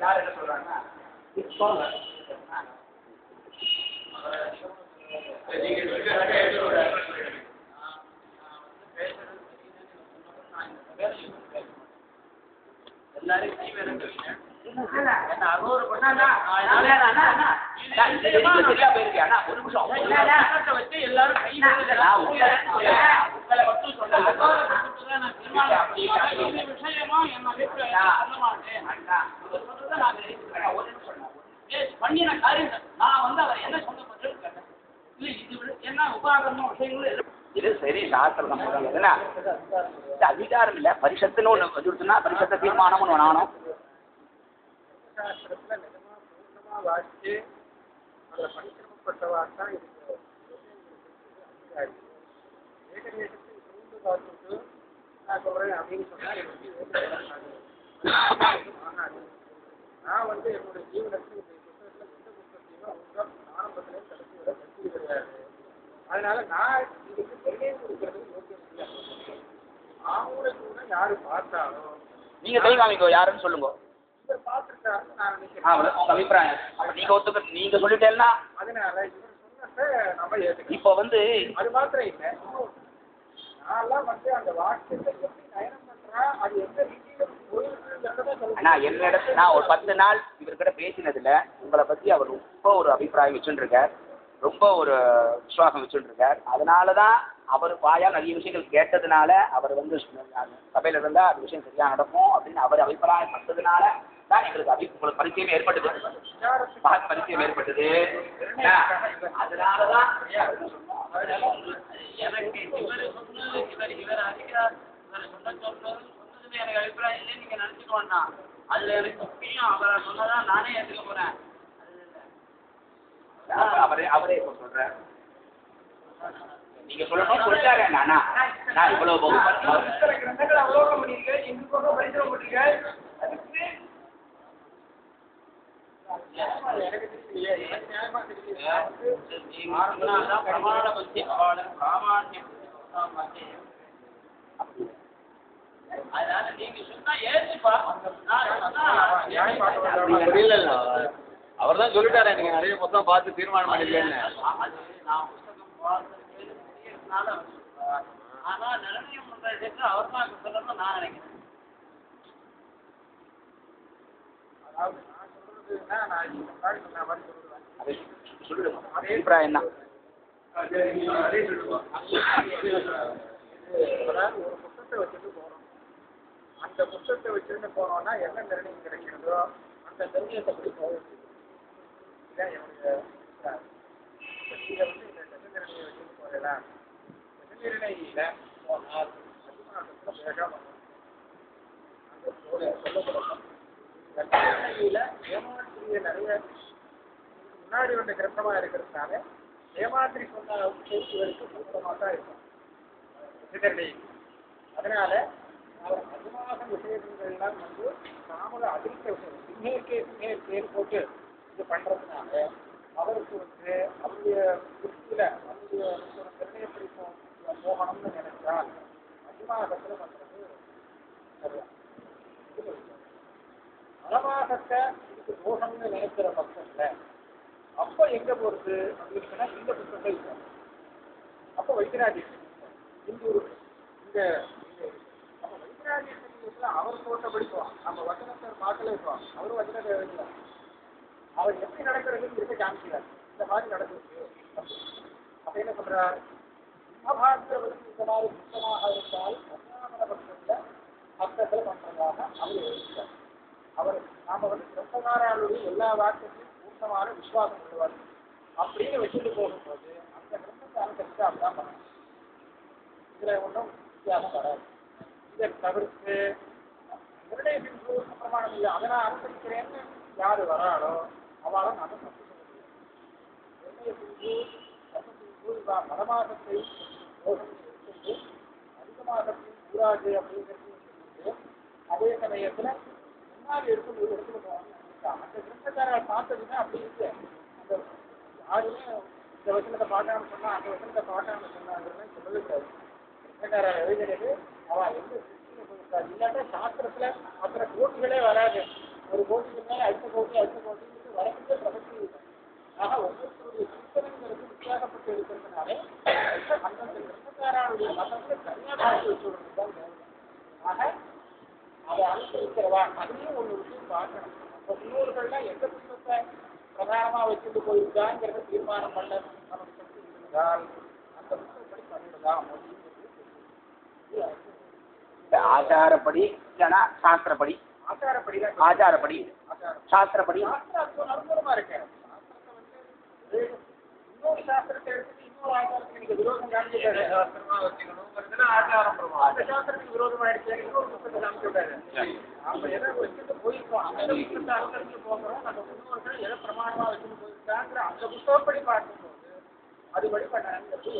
யார் என்ன சொல்றாங்கன்னா சொல்லுங்க. எல்லாரும் பண்ணின காரியம் நான் வந்து அவர் என்ன சொன்னப்பட்டு இல்ல இது என்ன உபாகரணம் விஷயங்களும் இது சரி சாஸ்திரம் என்ன அதிகாரம் இல்ல பரிஷத்துன்னு ஒண்ணு வந்துருச்சுன்னா பரிஷத்தை தீர்மானம் ஒண்ணு நானும் சாஸ்திரத்துல நிஜமா பூர்ணமா வாசிச்சு அதுல பரிசிரமப்பட்டவாதான் இதுக்கு ஏகதேசத்தை சூழ்ந்து பார்த்துட்டு நான் சொல்றேன் அப்படின்னு சொன்னா ஆகாது. நான் வந்து என்னுடைய ஜீவனத்தில் இந்த புத்தகத்துல எந்த புத்தகத்தையும் ஆரம்பத்திலே கடைசி வரை கட்டி கிடையாது. அதனால நான் இதுக்கு பெருமையை கொடுக்கறது யோசியம் இல்லை. அவங்கள கூட யாரு பார்த்தாலும் நீங்க கை காமிக்கோ யாருன்னு சொல்லுங்க. இவர் பார்த்துருக்காருன்னு நான் நினைக்கிறேன். உங்க அபிப்பிராயம் நீங்க ஒத்துக்க நீங்க சொல்லிட்டேன்னா அதனால இவர் சொன்னதை நம்ம ஏற்றுக்கணும். இப்போ வந்து அது மாத்திரம் இல்லை, நான்லாம் வந்து அந்த வாக்கியத்தை எப்படி நயனம் பண்றா அது எந்த ரீதியில நான் ஒரு 10 நாள் இவர்கிட்ட பேசினதுல உங்களை பத்தி அவர் ரொம்ப ஒரு அபிப்பிராயம் வச்சுருக்கார், ரொம்ப ஒரு விசுவாசம் வச்சுருக்கார். அதனாலதான் அவர் வாயா நிறைய விஷயங்கள் கேட்டதுனால அவர் வந்து சபையில இருந்தா அது விஷயம் சரியா நடக்கும் அப்படின்னு அவர் அபிப்பிராயம் பட்டதுனால தான் எங்களுக்கு உங்களுக்கு பரிச்சயம் ஏற்பட்டது, பரிச்சயம் ஏற்பட்டது. அதனாலதான் எனக்கு இவர் சொன்னது இவர் அதிகார் இவர் சொன்னது எனக்கு அபிப்பிராயம் இல்லை நீங்க நினைச்சுக்க வேண்டாம். அதுல எனக்கு முக்கியம் அவரை சொன்னதான் நானே ஏற்றுக்க போறேன். அவரே இப்ப சொல்றேன் நீங்க சொல்லணும் சொல்லிட்டாரு. நான் இவ்வளவு கிரந்தங்கள் அவலோகம் பண்ணிருக்கேன், எங்க பக்கம் பரிசீலனை பண்ணிருக்கேன். அதனால நீங்க சொன்னா ஏற்றுப்பா. அவர் தான் சொல்லிட்டாரு எனக்கு நிறைய புத்தகம் பார்த்து தீர்மானம் பண்ணிருக்கேன்னு. நான் புத்தகம் பார்த்ததுனால ஆனா நிர்ணயம் பண்றதுக்கு அவர் தான் சொல்லணும்னு நான் நினைக்கிறேன். அதாவது நான் சொல்றதுன்னா நான் இந்த மாதிரி சொன்ன மாதிரி சொல்லுவேன். அபிப்பிராயம் தான் ஒரு புத்தகத்தை வச்சுட்டு போறோம். அந்த புத்தகத்தை வச்சுட்டு போனோம்னா என்ன நிர்ணயம் கிடைக்கிறதோ அந்த நிர்ணயத்தை படி போக வேண்டியது. இதான் என்னுடைய இதை வந்து இந்த நிர்ணயம் வச்சுட்டு போகலாம். நிர்ணயில போனால் அதிகமாக வேகம் அந்த சொல்லப்படணும். நிர்ணயில ஏமாற்றிய நிறைய முன்னாடி வந்த கிரந்தமா இருக்கிறதுனால ஏமாத்திரி சொன்ன செய்திகளுக்கு பொருத்தமாக தான் இருக்கும் நிர்ணயி. அதனால அவர் அதிகமாக விஷயங்கள்லாம் வந்து நாமள அதிர்ஷ்ட விஷயம் சின்னேற்கே போட்டு இது பண்றதுனால அவருக்கு வந்து அவருடைய திருப்தியில அவருடைய நிர்ணயப்படி போகணும்னு நினைச்சால் அதிகமாகத்துல பண்றது சரியா. மனமாகத்தை இதுக்கு தோஷம்னு நினைக்கிற பட்சத்துல அப்ப எங்க போறது அப்படின்னா இந்த புத்தகங்கள் இருக்கும். அப்ப வைத்தியராஜன் இந்தூர் இந்த அப்ப வைத்தியராஜன் அவர் தோட்ட படிப்போம். நம்ம வசனத்தை பார்க்கல இருப்போம். அவரும் வசனத்தை எழுதுவார். அவர் எப்படி நடக்கிறதுன்னு இருக்க காமிக்கிறார். இந்த மாதிரி நடக்குது. அப்ப என்ன சொல்றார்? மகாபாரதத்தில் இந்த மாதிரி சுத்தமாக இருந்தால் அஞ்ஞான பட்சத்துல அர்த்தத்தில் பண்றதாக அவர் எழுதுகிறார். அவர் நாம வந்து கிரந்தகாராளுடைய எல்லா வார்த்தைகளையும் பூர்ணமான விசுவாசம் உள்ளவர் அப்படின்னு வச்சுட்டு போகும்போது அந்த கிரந்தத்தை அனுசரித்து அப்படிதான் பண்ணணும். இதுல ஒன்றும் வித்தியாசம் வராது. இதை தவிர்த்து நிர்ணயத்தின் பிரமாணம் இல்லை அதை நான் அனுசரிக்கிறேன்னு யாரு வராளோ அவளை நாம தப்பு சொல்ல முடியும். நிர்ணயத்தின் மதமாகத்தை அதிகமாகத்தின் ஊராது அப்படிங்கிறது அதே சமயத்துல முன்னாடி எடுத்துக்கணும். அந்த கிரந்தக்காரர்கள் பார்த்ததுன்னா அப்படி இருக்கு. அந்த யாருமே இந்த வசனத்தை பார்க்காம சொன்னா அந்த வசனத்தை பார்க்காம சொன்னாங்கிறத சொல்லவே கூடாது. கிரந்தக்காரர் எழுதுறது அவ எந்த இல்லாட்டா சாஸ்திரத்துல அத்தனை போட்டிகளே வராது. ஒரு கோட்டிக்கு மேலே அடுத்த கோட்டின்னு வரக்கூடிய பிரபத்தி இல்லை. ஆக ஒவ்வொருத்தருடைய சிந்தனைங்கிறது வித்தியாசப்பட்டு இருக்கிறதுனாலே அந்தந்த கிரமக்காரனுடைய மதத்தை தனியாக பார்த்து வச்சுடுறது தான் வேணும். ஆக அதை அனுசரிக்கிறவா அதுலேயும் ஒரு விஷயம் பார்க்கணும். இப்போ முன்னோர்கள்லாம் எந்த புத்தகத்தை பிரதானமாக வச்சுட்டு போயிருக்காங்கிறத தீர்மானம் பண்ண நமக்கு சக்தி இருந்தால் அந்த புத்தகப்படி பண்ணிடலாம் அப்படிங்கிறது ஆச்சாரப்படி இல்லைன்னா சாஸ்திரப்படி ஆச்சாரப்படி ஆச்சாரப்படி சாஸ்திரப்படி அனுகூலமா இருக்கேன். இன்னொரு சாஸ்திரத்தை எடுத்துட்டு இன்னொரு ஆச்சாரத்துக்கு நீங்க விரோதம் காமிக்கிறாரு. சாஸ்திரமா வச்சுக்கணும் ஆச்சாரம் அந்த சாஸ்திரத்துக்கு விரோதமா எடுத்து இன்னொரு புத்தகத்தை காமிக்கிறாரு. நம்ம எதை வச்சுட்டு போயிருக்கோம் அந்த புத்தகத்தை அனுசரிச்சு போகிறோம். நம்ம முன்னோர்கள் எதை பிரமாணமா வச்சுட்டு போயிருக்காங்கிற அந்த புத்தகப்படி பார்க்கும்போது அதுபடி பண்ணாங்கிறது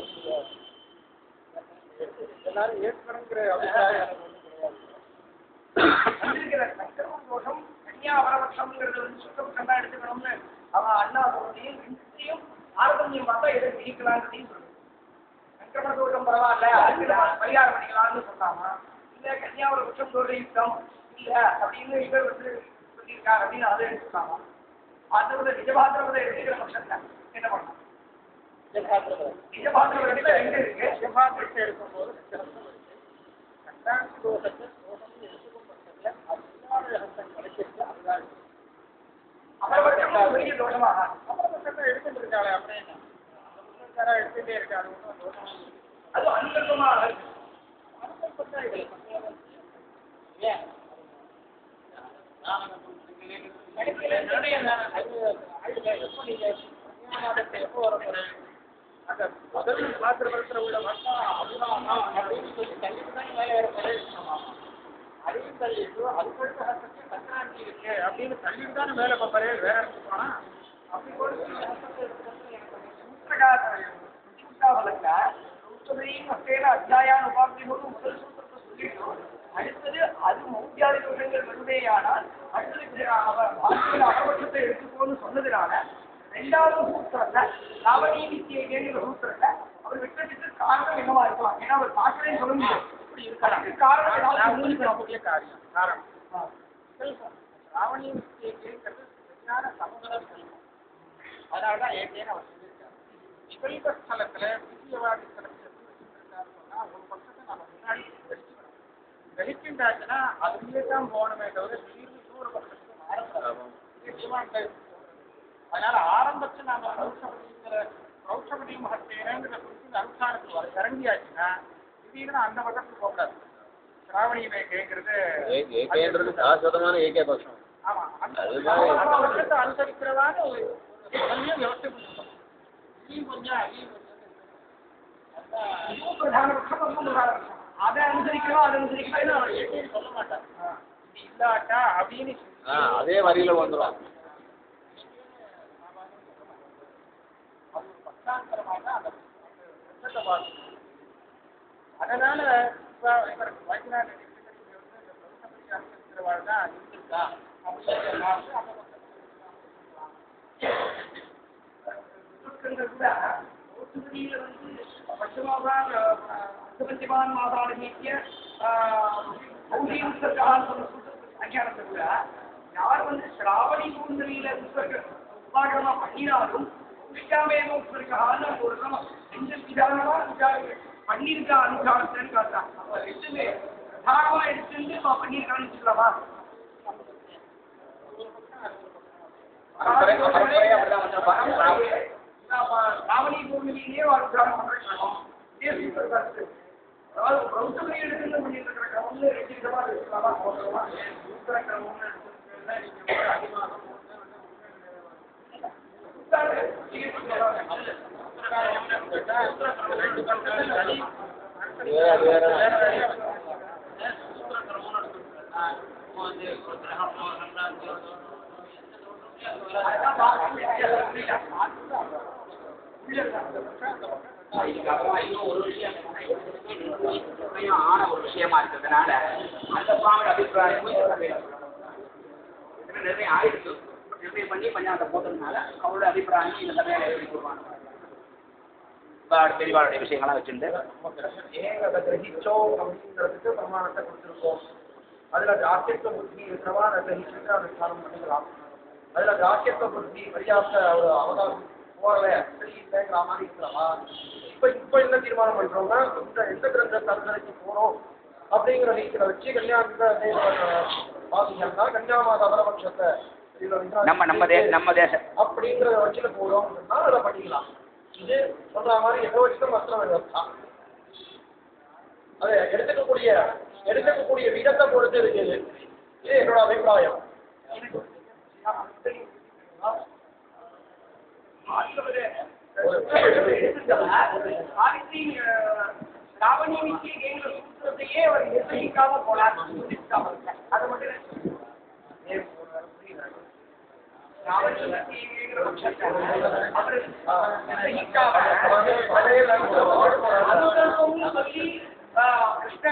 எல்லாரும் ஏற்கனங்கிற அபிப்பிராயம் எனக்கு ஒன்றும் கிடையாது. சங்கரமம் தோஷம் கன்னியாவரபட்சம்ங்கிறது சுத்தபட்சம் தான் எடுத்துக்கணும்னு அவன் அண்ணா சொல்றதையும் ரெண்டுத்தையும் ஆரம்பம் பார்த்தா எதை ஜெயிக்கலாங்கிறதையும் சொல்லுது. சங்கரம தோஷம் பரவாயில்ல பரிகாரம் பண்ணிக்கலாம்னு சொன்னாமா, இல்ல கன்னியாவரபட்சம் சொல்ற யுத்தம் இல்ல அப்படின்னு இவர் சொல்லியிருக்காரு அப்படின்னு அதை எடுத்துக்கலாமா, அதோட நிஜபாத்திரத்தை எடுத்துக்கிற பட்சத்துல என்ன பண்ணலாம்? நிஜபாத்திரத்தை ரெண்டு இருக்கு. நிஜபாத்திரத்தை எடுக்கும்போது கண்டாட்சி தோஷத்தை தோஷம் எடுத்துக்கும் பட்சத்துல அது ரகசம் கிடைச்சிருக்கு. அதுதான் அமரபட்சம் பெரிய தோஷமாக அமரபட்சத்தை எடுத்துட்டு இருக்காளே அப்படியே எடுத்துட்டே இருக்காரு. ஒன்றும் தோஷம் அது அனுகல்பமாக இருக்கு. அனுகல்பத்தா இது ஏன் எப்போ வரப்போறேன் அந்த முதல் பாத்திரத்தில் உள்ள வட்டம் அபிமானம் அப்படின்னு சொல்லி தள்ளிதான் மேலே வரப்போறேன். அதையும் தள்ளிட்டு அதுக்கடுத்த ஹசத்தை சக்கராந்தி இருக்கு அப்படின்னு தள்ளிட்டு தானே மேலே பார்ப்பாரு. வேற போனா அப்படி கூட அத்தியாயான உபாபியோடு முதல் சூத்திரத்தை சொல்லிட்டு அடுத்தது அது மௌத்தியாதி தோஷங்கள் வருவேயானால் அடுத்தது அபபட்சத்தை எடுத்துக்கோன்னு சொன்னதுனால ரெண்டாவது சூத்திரத்தை லாவணி வித்தியைங்கிற சூத்திரத்தை அவர் விட்டு காரணம் என்னவா இருக்கலாம்? ஏன்னா அவர் பார்க்கவே சொல்ல முடியும். இப்படி இருக்கலாம் காரணம் காரியம் காரணம் லாவணி வித்தியைங்கிறது சரியான சமூக விசல்பம். அதனாலதான் ஏற்கனவே அவர் சொல்லியிருக்காரு. விசல்ப ஸ்தலத்துல வித்தியவாதி ஸ்தலத்துல சொன்னா ஒரு பட்சத்தை நம்ம முன்னாடி கிரகிக்கின்றாச்சுன்னா அதுலேயே தான் போகணுமே தவிர திடீர்னு இன்னொரு பட்சத்துக்கு மாறக்கூடாது. அதனால ஆரம்பத்தில் நாம ரௌஷபதி மகத்தேனங்கிற குறித்து அனுஷ்டானத்தில் வர கரண்டியாச்சுன்னா திடீர்னு அந்த பக்கத்துக்கு போகக்கூடாது. சிராவணி கேட்கறது சாஸ்வதமான ஏகே பட்சம். ஆமா அந்த பட்சத்தை அனுசரிக்கிறதான ஒரு வியவஸ்தை பண்ணிருக்கோம். பிரதான பட்சம் அதை அனுசரிக்கிறோம் அதை அனுசரிக்கிறோம் அவர் ஏற்கனவே சொல்ல மாட்டார். இது இல்லாட்டா அப்படின்னு அதே வரியில வந்துடும். அதனால இவர் வைத்தியநாத அனுசரிக்கிறவாள் தான் இருக்கா பஞ்சமான் மாதாடு நீக்கிய அஞ்ஞானத்தை கூட யார் ஸ்ராவணி பூந்தலியில உபாகரமா பண்ணினாலும் உஷ்டாமேமோஸ்வருக்கான ஒரு ரெண்டு விதானமா பண்ணியிருக்கா அனுஷ்டானத்தைன்னு காட்டான். அப்ப ரெண்டுமே பிரதானமா எடுத்துட்டு பண்ணியிருக்கான்னு வச்சுக்கலாமா? ராவணி பூமியிலேயே அனுஷ்டானம் பண்றோம். அதாவது பிரௌத்தமணி எடுத்துன்னு பண்ணிட்டு இருக்கிற கிரமம்னு ரெண்டு விதமா எடுத்துக்கலாமா? சூத்திர கிரமம்னு எடுத்துக்கிட்டா அதிகமாக ஆன ஒரு விஷயமா இருக்கிறதுனால அந்த சுவாமியோட அபிப்பிராயமும் நிறைய ஆயிடுச்சு. நிர்ணயம் பண்ணி பஞ்சாயத்தை போட்டதுனால அவரோட அபிப்பிராயம் இந்த சபையில எப்படி சொல்லுவாங்க பெரியவாளுடைய விஷயங்கள்லாம் வச்சுட்டு ஏங்க அதை கிரகிச்சோம் அப்படிங்கிறதுக்கு பிரமாணத்தை கொடுத்துருக்கோம். அதுல தாக்கியத்துவ புத்தி இருக்கிறவா நிர்ணயிச்சுட்டு அனுஷ்டானம் பண்ணிக்கலாம். அதுல தாக்கியத்துவ புத்தி பரியாப்த ஒரு அவதாரம் போறல சரியில்லைங்கிற மாதிரி இருக்கிறவா இப்ப என்ன தீர்மானம் பண்றோம்னா இந்த எந்த கிரந்தத்தை அனுசரிச்சு போறோம் அப்படிங்கிற நீக்கில வச்சு கன்னியாகுமரி பாத்தீங்கன்னா கன்னியாகுமாரி அபரபட்சத்தை நம்ம தேசம் அப்படிங்கிறத வச்சுட்டு போறோம்னா அதை பண்ணிக்கலாம். இது சொல்ற மாதிரி எதோச்சிதம் வஸ்திரம் விவஸ்தா. அதை எடுத்துக்கக்கூடிய விதத்தை பொறுத்து இருக்குது. இது என்னோட அபிப்பிராயம். ராவணி விஷயங்கிற சூத்திரத்தையே அவர் நிர்ணயிக்காம போனார். அதை மட்டும் கிருஷ்ண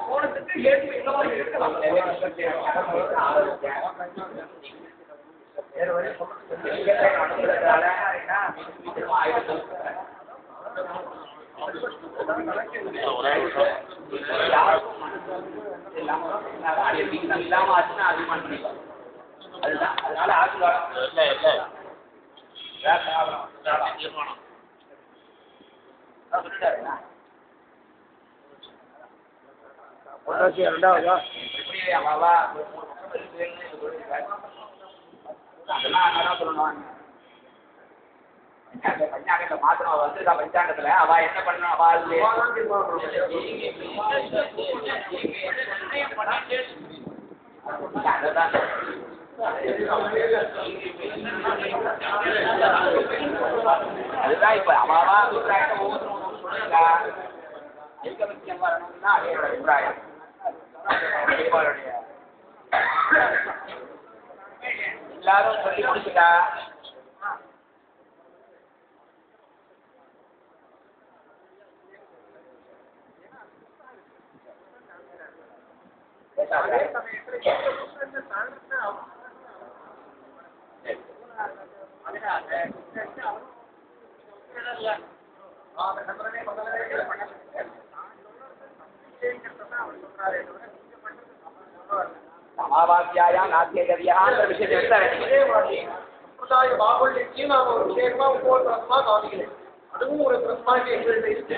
போனதுக்கு ஏற்று என்னவாக இருக்கலாம். இல்லாம ஆச்சுன்னா அபிமானம் பண்ணிக்கலாம். அதுதான் அதனால ஆசீர்வாதம் ரெண்டாவதா அதெல்லாம் சொல்லணும். பஞ்சாங்கத்தை மாத்திரம் வந்துருக்கா பஞ்சாங்கத்துல அவ என்ன பண்ணணும் அவ அதுதான் இப்ப அவாவா அபிப்பிராயத்தை ஒவ்வொருத்தரும் சொல்லுங்க. ஐக்கமத்தியம் வரணும்னா அதோட அபிப்பிராயம் எல்லாரும் சொல்லி முடிச்சுட்டா அதே சமயத்துல சமாவாக்கியாயா நாத்தியகரியான்ற விஷயத்தை சம்பிரதாய பாகுல்யத்தையும் நாம ஒரு விஷயமா உபோதமா காமிக்கிறேன். அதுவும் ஒரு ப்ளஸ் பாயிண்ட் எங்கள்கிட்ட இருக்கு.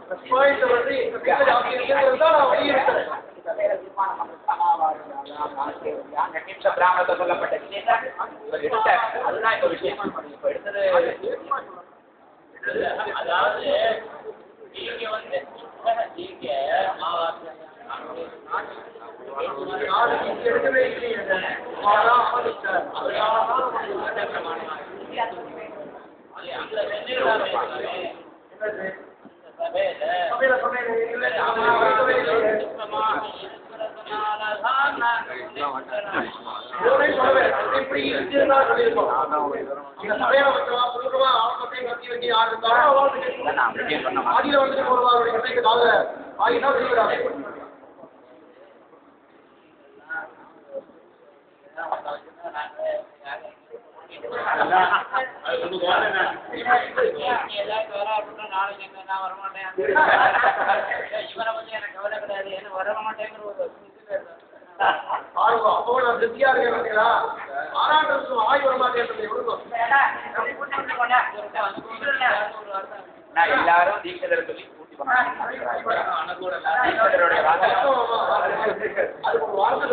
ப்ளஸ் பாயிண்ட் வந்து எங்க வீட்டில் ஜாஸ்தி இருக்கிறது தான் நான் வலியுறுத்துறேன். பிராமணத்தை சொல்லப்பட்ட அதுதான் இப்ப விஷயம். இப்ப எடுத்தது அதாவது நீங்க வந்து நீங்க எடுக்கவே இல்லையே இப்படி இருக்குன்னா சொல்லியிருக்கோம். ஆதியில வந்துட்டு போறவாருடைய கதைக்கு கால ஆகினா செய்கிறாங்க. அப்போ நான் திருப்தியா இருக்கேன். ஆறாண்டு ஆகி வர மாட்டேன். எல்லாரும் தீட்சதரை சொல்லி கூட்டி பண்ண அது ஒரு வார்த்தை